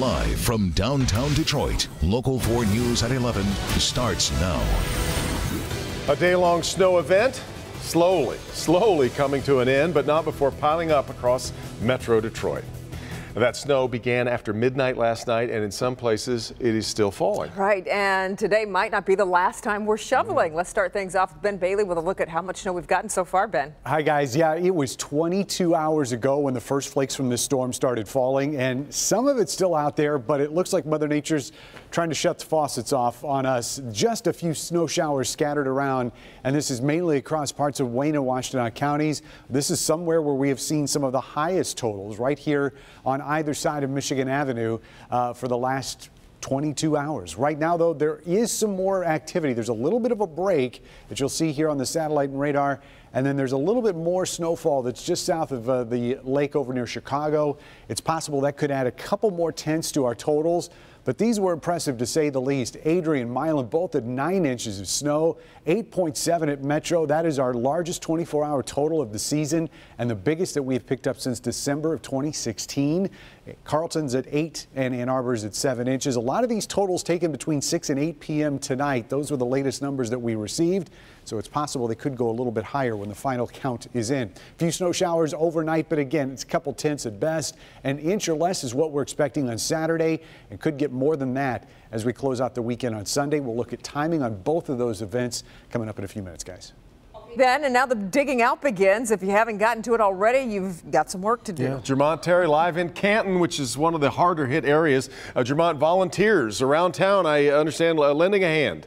Live from downtown Detroit, Local 4 News at 11 starts now. A day-long snow event slowly coming to an end, but not before piling up across Metro Detroit. That snow began after midnight last night, and in some places it is still falling. Right, and today might not be the last time we're shoveling. Let's start things off with Ben Bailey with a look at how much snow we've gotten so far, Ben. Hi, guys. Yeah, it was 22 hours ago when the first flakes from this storm started falling, and some of it's still out there, but it looks like Mother Nature's trying to shut the faucets off on us. Just a few snow showers scattered around, and this is mainly across parts of Wayne and Washtenaw counties. This is somewhere where we have seen some of the highest totals right here on either side of Michigan Avenue for the last 22 hours. Right now, though, there is some more activity. There's a little bit of a break that you'll see here on the satellite and radar, and then there's a little bit more snowfall that's just south of the lake over near Chicago. It's possible that could add a couple more tenths to our totals, but these were impressive to say the least. Adrian, Milan both at 9 inches of snow, 8.7 at Metro. That is our largest 24-hour total of the season and the biggest that we've picked up since December of 2016. Carlton's at 8 and Ann Arbor's at 7 inches. A lot of these totals taken between 6 and 8 p.m. tonight. Those were the latest numbers that we received, so it's possible they could go a little bit higher when the final count is in. A few snow showers overnight, but again, it's a couple tenths at best. An inch or less is what we're expecting on Saturday, and could get more than that as we close out the weekend on Sunday. We'll look at timing on both of those events coming up in a few minutes, guys. Ben, and now the digging out begins. If you haven't gotten to it already, you've got some work to do. Yeah, Jermont Terry live in Canton, which is one of the harder hit areas. Jermont, volunteers around town, I understand, lending a hand.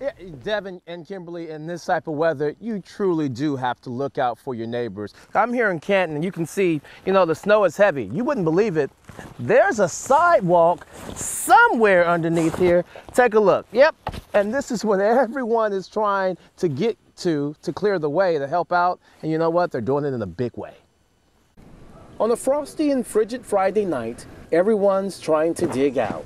Yeah, Devin and Kimberly, in this type of weather, you truly do have to look out for your neighbors. I'm here in Canton, and you can see, the snow is heavy. You wouldn't believe it. There's a sidewalk somewhere underneath here. Take a look. Yep. And this is what everyone is trying to get to clear the way, to help out. And you know what? They're doing it in a big way. On a frosty and frigid Friday night, everyone's trying to dig out.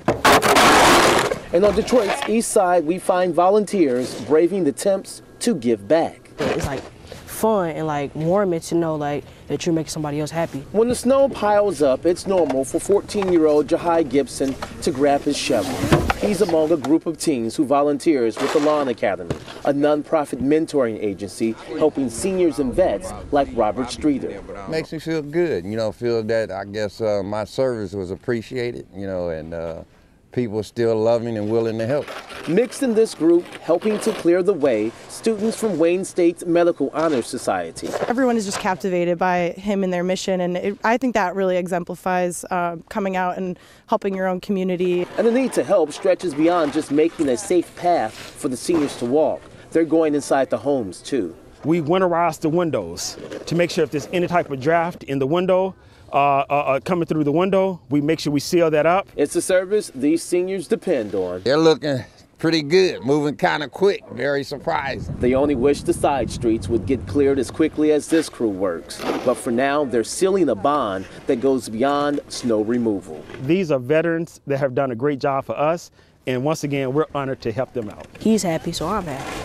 And on Detroit's east side, we find volunteers braving the temps to give back. It's like fun and like warming to know like that you're making somebody else happy. When the snow piles up, it's normal for 14-year-old Jahai Gibson to grab his shovel. He's among a group of teens who volunteers with the Lawn Academy, a nonprofit mentoring agency helping seniors and vets like Robert Streeter. Makes me feel good, feel that I guess my service was appreciated, and people still loving and willing to help. Mixed in this group, helping to clear the way, students from Wayne State's Medical Honor Society. Everyone is just captivated by him and their mission, and I think that really exemplifies coming out and helping your own community. And the need to help stretches beyond just making a safe path for the seniors to walk. They're going inside the homes, too. We winterize the windows to make sure if there's any type of draft in the window, coming through the window, we make sure we seal that up. It's a service these seniors depend on. They're looking pretty good, moving kind of quick, very surprised. They only wish the side streets would get cleared as quickly as this crew works. But for now, they're sealing a bond that goes beyond snow removal. These are veterans that have done a great job for us, and once again, we're honored to help them out. He's happy, so I'm happy.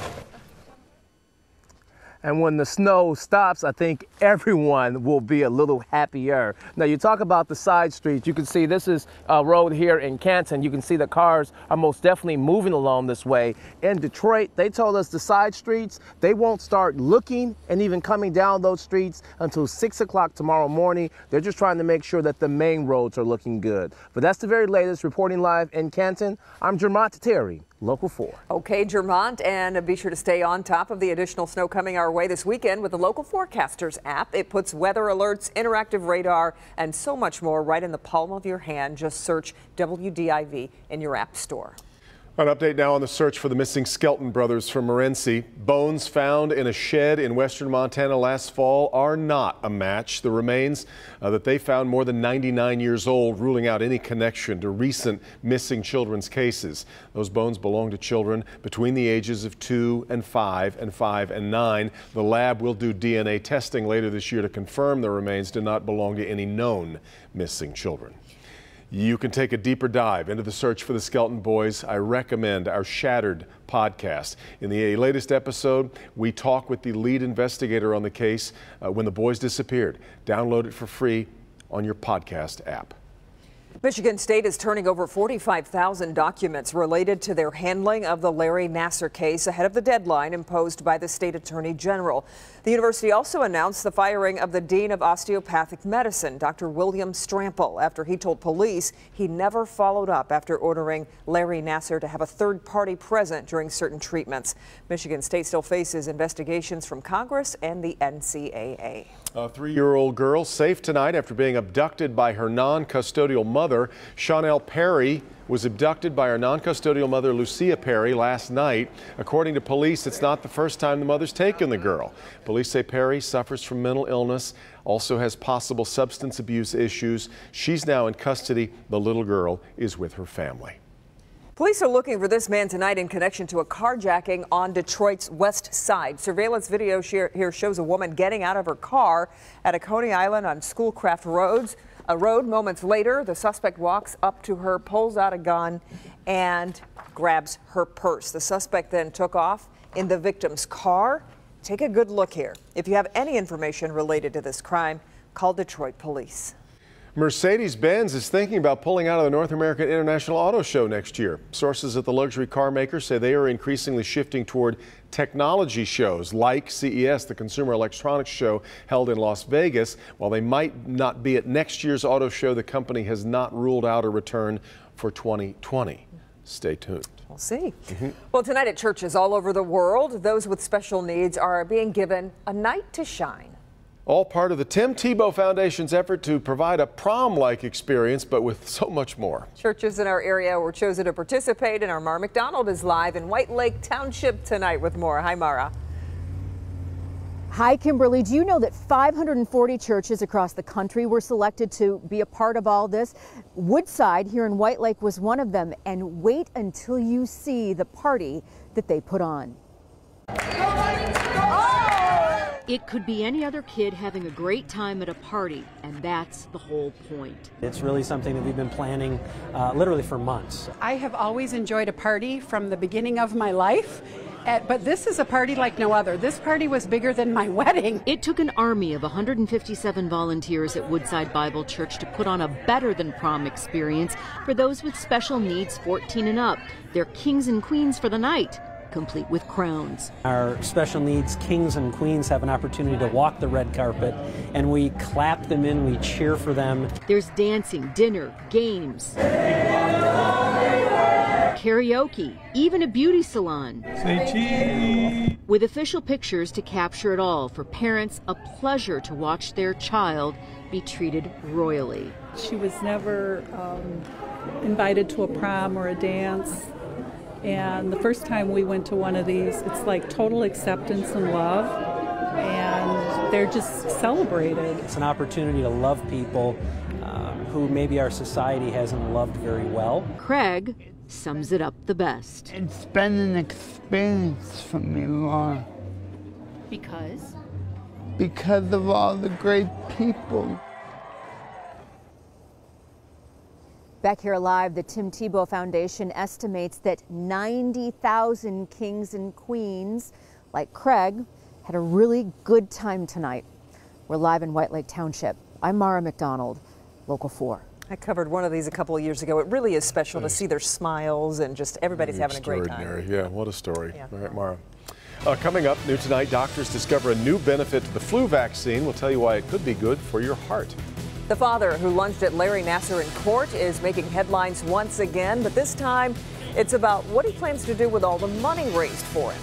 And when the snow stops, I think everyone will be a little happier. Now, you talk about the side streets. You can see this is a road here in Canton. You can see the cars are most definitely moving along this way. In Detroit, they told us the side streets, they won't start looking and even coming down those streets until 6 o'clock tomorrow morning. They're just trying to make sure that the main roads are looking good. But that's the very latest. Reporting live in Canton, I'm Jermont Terry, Local 4. Okay, Jermont, and be sure to stay on top of the additional snow coming our way this weekend with the Local Forecasters app. It puts weather alerts, interactive radar, and so much more right in the palm of your hand. Just search WDIV in your app store. An update now on the search for the missing Skelton brothers from Morenci. Bones found in a shed in western Montana last fall are not a match. The remains that they found more than 99 years old, ruling out any connection to recent missing children's cases. Those bones belong to children between the ages of 2 and 5 and 5 and 9. The lab will do DNA testing later this year to confirm the remains do not belong to any known missing children. You can take a deeper dive into the search for the Skelton boys. I recommend our Shattered podcast. In the latest episode, we talk with the lead investigator on the case when the boys disappeared. Download it for free on your podcast app. Michigan State is turning over 45,000 documents related to their handling of the Larry Nassar case ahead of the deadline imposed by the state attorney general. The university also announced the firing of the dean of osteopathic medicine, Dr. William Strample, after he told police he never followed up after ordering Larry Nassar to have a third party present during certain treatments. Michigan State still faces investigations from Congress and the NCAA. A 3-year-old girl safe tonight after being abducted by her non-custodial mother. Chanel Perry was abducted by her non-custodial mother, Lucia Perry, last night. According to police, it's not the first time the mother's taken the girl. Police say Perry suffers from mental illness, also has possible substance abuse issues. She's now in custody. The little girl is with her family. Police are looking for this man tonight in connection to a carjacking on Detroit's west side. Surveillance video here shows a woman getting out of her car at a Coney Island on Schoolcraft Road. Moments later, the suspect walks up to her, pulls out a gun, and grabs her purse. The suspect then took off in the victim's car. Take a good look here. If you have any information related to this crime, call Detroit Police. Mercedes-Benz is thinking about pulling out of the North American International Auto Show next year. Sources at the luxury car maker say they are increasingly shifting toward technology shows like CES, the Consumer Electronics Show held in Las Vegas. While they might not be at next year's auto show, the company has not ruled out a return for 2020. Stay tuned. We'll see. Well, tonight at churches all over the world, those with special needs are being given a night to shine. All part of the Tim Tebow Foundation's effort to provide a prom-like experience, but with so much more. Churches in our area were chosen to participate, and our Mara McDonald is live in White Lake Township tonight with more. Hi, Mara. Hi, Kimberly. Do you know that 540 churches across the country were selected to be a part of all this? Woodside here in White Lake was one of them. And wait until you see the party that they put on. It could be any other kid having a great time at a party, and that's the whole point. It's really something that we've been planning literally for months. I have always enjoyed a party from the beginning of my life, but this is a party like no other. This party was bigger than my wedding. It took an army of 157 volunteers at Woodside Bible Church to put on a better than prom experience for those with special needs 14 and up. They're kings and queens for the night, complete with crowns. Our special needs kings and queens have an opportunity to walk the red carpet, and we clap them in, we cheer for them. There's dancing, dinner, games, karaoke, even a beauty salon. Say cheese. With official pictures to capture it all. For parents, a pleasure to watch their child be treated royally. She was never invited to a prom or a dance. And the first time we went to one of these, it's like total acceptance and love, and they're just celebrated. It's an opportunity to love people who maybe our society hasn't loved very well. Craig sums it up the best. It's been an experience for me, Laura. Because? Because of all the great people. Back here live, the Tim Tebow Foundation estimates that 90,000 kings and queens like Craig had a really good time tonight. We're live in White Lake Township. I'm Mara McDonald, Local 4. I covered one of these a couple of years ago. It really is special to see their smiles and just everybody's having a great time. Yeah, what a story. Yeah. All right, Mara. Coming up, new tonight, doctors discover a new benefit to the flu vaccine. We'll tell you why it could be good for your heart. The father who lunged at Larry Nassar in court is making headlines once again, but this time it's about what he plans to do with all the money raised for him.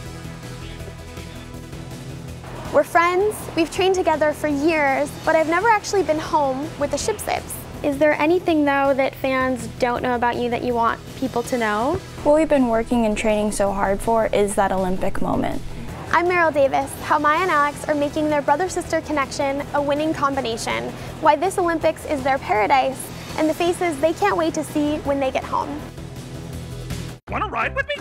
We're friends, we've trained together for years, but I've never actually been home with the Shib-Sibs. Is there anything, though, that fans don't know about you that you want people to know? What we've been working and training so hard for is that Olympic moment. I'm Meryl Davis. How Maya and Alex are making their brother-sister connection a winning combination. Why this Olympics is their paradise, and the faces they can't wait to see when they get home. Want to ride with me?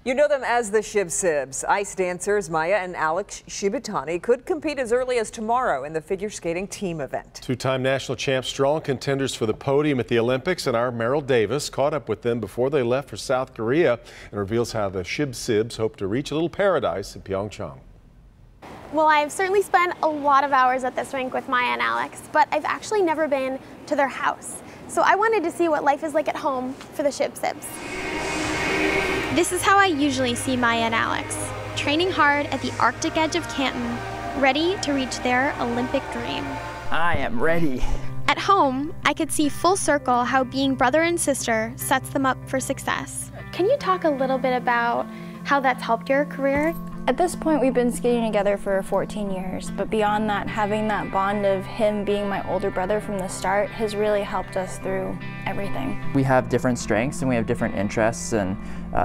You know them as the Shib-Sibs. Ice dancers Maya and Alex Shibutani could compete as early as tomorrow in the figure skating team event. Two-time national champs, strong contenders for the podium at the Olympics, and our Meryl Davis caught up with them before they left for South Korea and reveals how the Shib-Sibs hope to reach a little paradise in Pyeongchang. Well, I've certainly spent a lot of hours at this rink with Maya and Alex, but I've actually never been to their house. So I wanted to see what life is like at home for the Ship Sibs. This is how I usually see Maya and Alex, training hard at the Arctic edge of Canton, ready to reach their Olympic dream. I am ready. At home, I could see full circle how being brother and sister sets them up for success. Can you talk a little bit about how that's helped your career? At this point, we've been skating together for 14 years, but beyond that, having that bond of him being my older brother from the start has really helped us through everything. We have different strengths and we have different interests, and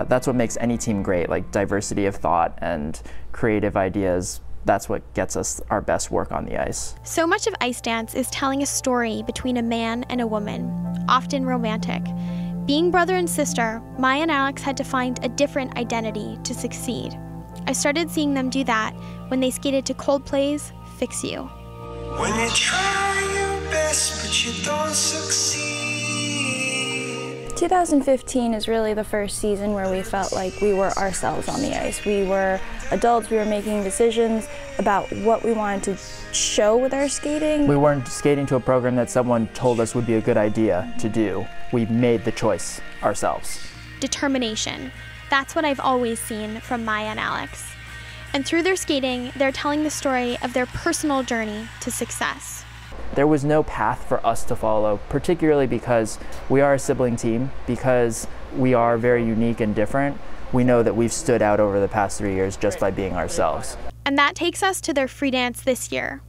that's what makes any team great, like diversity of thought and creative ideas. That's what gets us our best work on the ice. So much of ice dance is telling a story between a man and a woman, often romantic. Being brother and sister, Maya and Alex had to find a different identity to succeed. I started seeing them do that when they skated to Coldplay's Fix You. When you try your best but you don't succeed. 2015 is really the first season where we felt like we were ourselves on the ice. We were adults, we were making decisions about what we wanted to show with our skating. We weren't skating to a program that someone told us would be a good idea to do. We made the choice ourselves. Determination. That's what I've always seen from Maya and Alex. And through their skating, they're telling the story of their personal journey to success. There was no path for us to follow, particularly because we are a sibling team, because we are very unique and different. We know that we've stood out over the past 3 years just by being ourselves. And that takes us to their free dance this year,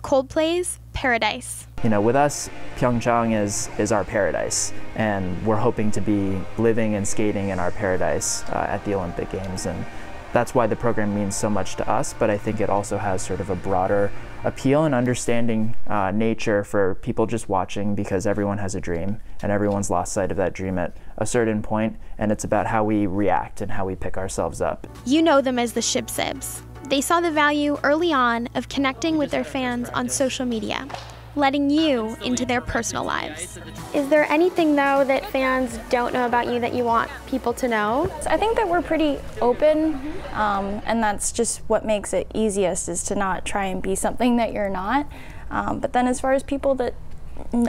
Coldplay's Paradise. You know, with us, Pyeongchang is our paradise, and we're hoping to be living and skating in our paradise at the Olympic Games, and that's why the program means so much to us, but I think it also has sort of a broader appeal and understanding nature for people just watching, because everyone has a dream, and everyone's lost sight of that dream at a certain point, and it's about how we react and how we pick ourselves up. You know them as the Ship Sibs. They saw the value early on of connecting with their fans on social media, letting you into their personal lives. Is there anything, though, that fans don't know about you that you want people to know? I think that we're pretty open, and that's just what makes it easiest, is to not try and be something that you're not. But then as far as people that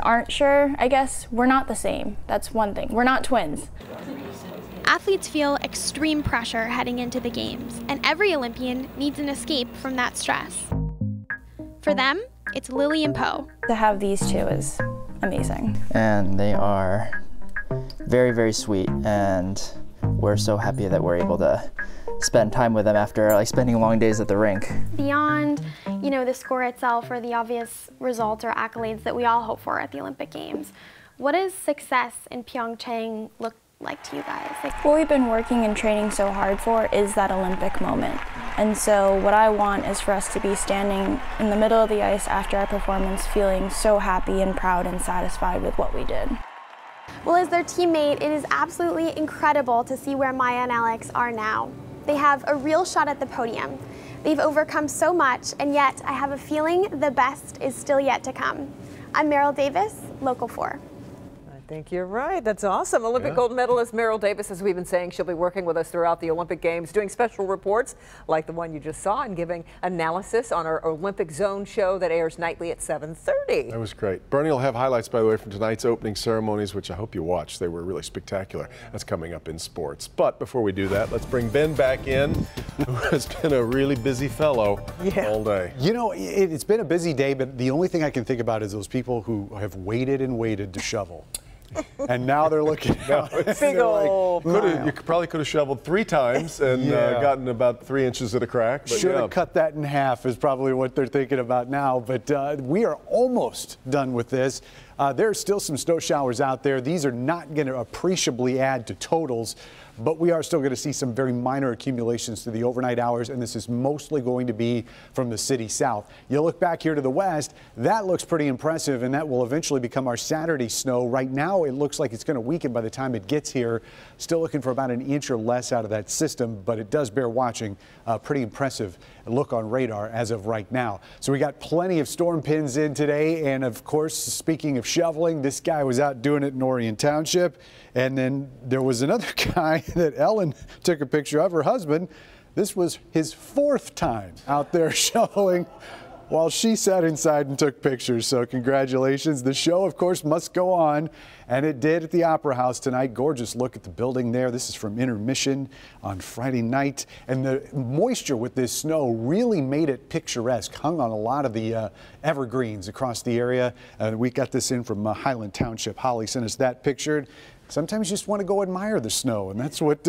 aren't sure, I guess we're not the same. That's one thing. We're not twins. Athletes feel extreme pressure heading into the games, and every Olympian needs an escape from that stress. For them, it's Lily and Poe. To have these two is amazing. And they are very, very sweet, and we're so happy that we're able to spend time with them after spending long days at the rink. Beyond, the score itself or the obvious results or accolades that we all hope for at the Olympic Games, what does success in Pyeongchang look like to you guys? What we've been working and training so hard for is that Olympic moment. And so what I want is for us to be standing in the middle of the ice after our performance, feeling so happy and proud and satisfied with what we did. Well, as their teammate, it is absolutely incredible to see where Maya and Alex are now. They have a real shot at the podium. They've overcome so much, and yet I have a feeling the best is still yet to come. I'm Meryl Davis, Local 4. I think you're right. That's awesome. Olympic gold medalist Meryl Davis, as we've been saying, she'll be working with us throughout the Olympic Games, doing special reports like the one you just saw, and giving analysis on our Olympic Zone show that airs nightly at 7:30. That was great. Bernie will have highlights, by the way, from tonight's opening ceremonies, which I hope you watched. They were really spectacular. That's coming up in sports. But before we do that, let's bring Ben back in, who has been a really busy fellow all day. It's been a busy day, but the only thing I can think about is those people who have waited and waited to shovel. And now they're looking out. Big old You probably could have shoveled 3 times and gotten about 3 inches of the crack. Should have cut that in half is probably what they're thinking about now. But we are almost done with this. There are still some snow showers out there. These are not going to appreciably add to totals, but we are still going to see some very minor accumulations through the overnight hours, and this is mostly going to be from the city south. You look back here to the west, that looks pretty impressive, and that will eventually become our Saturday snow. Right now, it looks like it's going to weaken by the time it gets here. Still looking for about 1 inch or less out of that system, but it does bear watching. Pretty impressive look on radar as of right now. So we got plenty of storm pins in today, and of course, speaking of shoveling, this guy was out doing it in Orion Township, and then there was another guy that Ellen took a picture of, her husband. This was his 4th time out there shoveling. while she sat inside and took pictures. So congratulations. The show, of course, must go on, and it did at the Opera House tonight. Gorgeous look at the building there. This is from intermission on Friday night, and the moisture with this snow really made it picturesque. Hung on a lot of the evergreens across the area. We got this in from Highland Township. Holly sent us that pictured. Sometimes you just want to go admire the snow, and that's what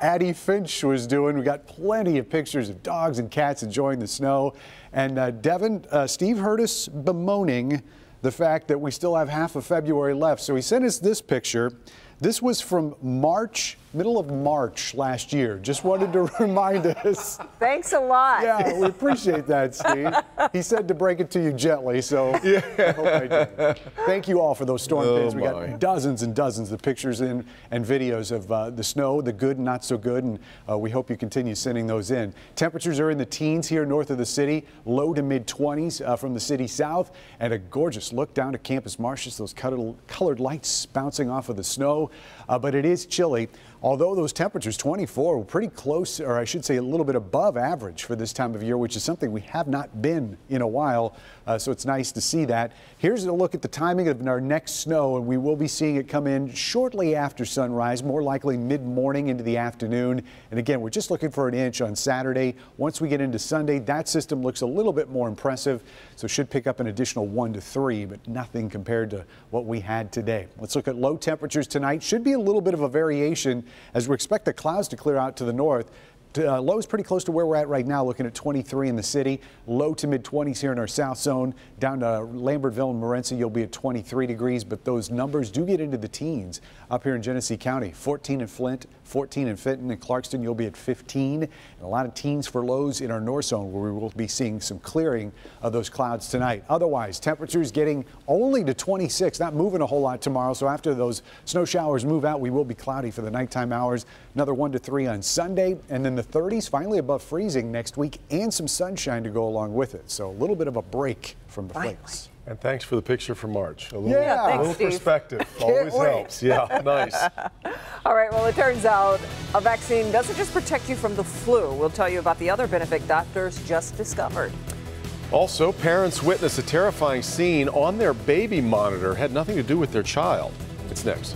Addie Finch was doing. We got plenty of pictures of dogs and cats enjoying the snow. And Devin, Steve heard us bemoaning the fact that we still have half of February left. So he sent us this picture. This was from March, middle of March last year. Just wanted to remind us. Thanks a lot. Yeah, we appreciate that, Steve. He said to break it to you gently, so yeah. I hope I did. Thank you all for those storm pins. We got dozens and dozens of pictures and videos of the snow, the good and not so good, and we hope you continue sending those in. Temperatures are in the teens here north of the city, low to mid-20s from the city south, and a gorgeous look down to Campus Martius, those colored lights bouncing off of the snow. But it is chilly. Although those temperatures, 24, were pretty close, or I should say a little bit above average for this time of year, which is something we have not been in a while. So it's nice to see that. Here's a look at the timing of our next snow, and we will be seeing it come in shortly after sunrise, more likely mid-morning into the afternoon. And again, we're just looking for an inch on Saturday. Once we get into Sunday, that system looks a little bit more impressive, so should pick up an additional 1 to 3, but nothing compared to what we had today. Let's look at low temperatures tonight. Should be a little bit of a variation as we expect the clouds to clear out to the north. Low is pretty close to where we're at right now, looking at 23 in the city. Low to mid-20s here in our south zone. Down to Lambertville and Morenci, you'll be at 23 degrees, but those numbers do get into the teens up here in Genesee County. 14 in Flint, 14 in Fenton, and Clarkston, you'll be at 15. And a lot of teens for lows in our north zone, where we will be seeing some clearing of those clouds tonight. Otherwise, temperatures getting only to 26, not moving a whole lot tomorrow. So after those snow showers move out, we will be cloudy for the nighttime hours. Another 1 to 3 on Sunday, and then the 30s finally above freezing next week, and some sunshine to go along with it. So a little bit of a break from the flakes. And thanks for the picture from March. A little, thanks, a little Steve. Perspective always helps. Yeah, nice. All right, well, it turns out a vaccine doesn't just protect you from the flu. We'll tell you about the other benefit doctors just discovered. Also, parents witness a terrifying scene on their baby monitor. Had nothing to do with their child. It's next.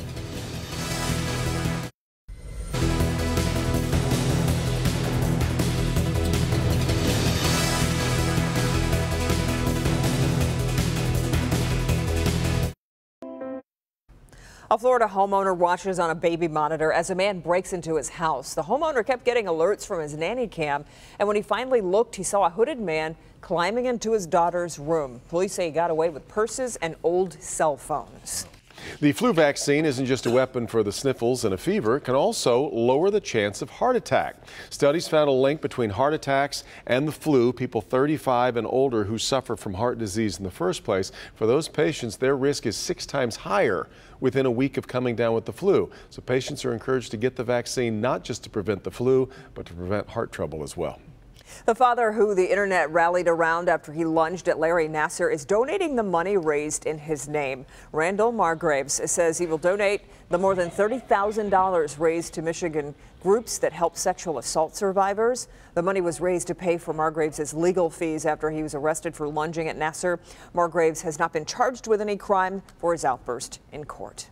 A Florida homeowner watches on a baby monitor as a man breaks into his house. The homeowner kept getting alerts from his nanny cam, and when he finally looked, he saw a hooded man climbing into his daughter's room. Police say he got away with purses and old cell phones. The flu vaccine isn't just a weapon for the sniffles and a fever. It can also lower the chance of heart attack. Studies found a link between heart attacks and the flu. People 35 and older who suffer from heart disease in the first place, for those patients, their risk is 6 times higher within a week of coming down with the flu. So patients are encouraged to get the vaccine, not just to prevent the flu, but to prevent heart trouble as well. The father who the internet rallied around after he lunged at Larry Nassar is donating the money raised in his name. Randall Margraves says he will donate the more than $30,000 raised to Michigan groups that help sexual assault survivors. The money was raised to pay for Margraves' legal fees after he was arrested for lunging at Nassar. Margraves has not been charged with any crime for his outburst in court.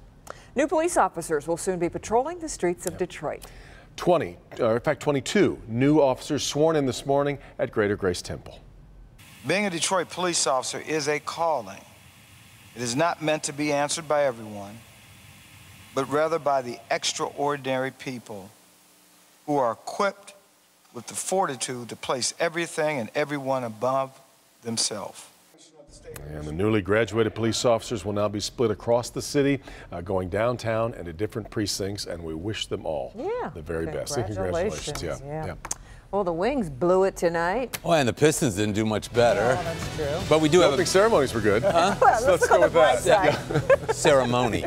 New police officers will soon be patrolling the streets of Detroit. 22 new officers sworn in this morning at Greater Grace Temple. Being a Detroit police officer is a calling. It is not meant to be answered by everyone, but rather by the extraordinary people who are equipped with the fortitude to place everything and everyone above themselves. And the newly graduated police officers will now be split across the city, going downtown and to different precincts, and we wish them all the very best. And congratulations. Yeah. Well, the Wings blew it tonight. Oh, and the Pistons didn't do much better. Oh, that's true. But we do have ceremonies were good. Well, let's go with that. Ceremony.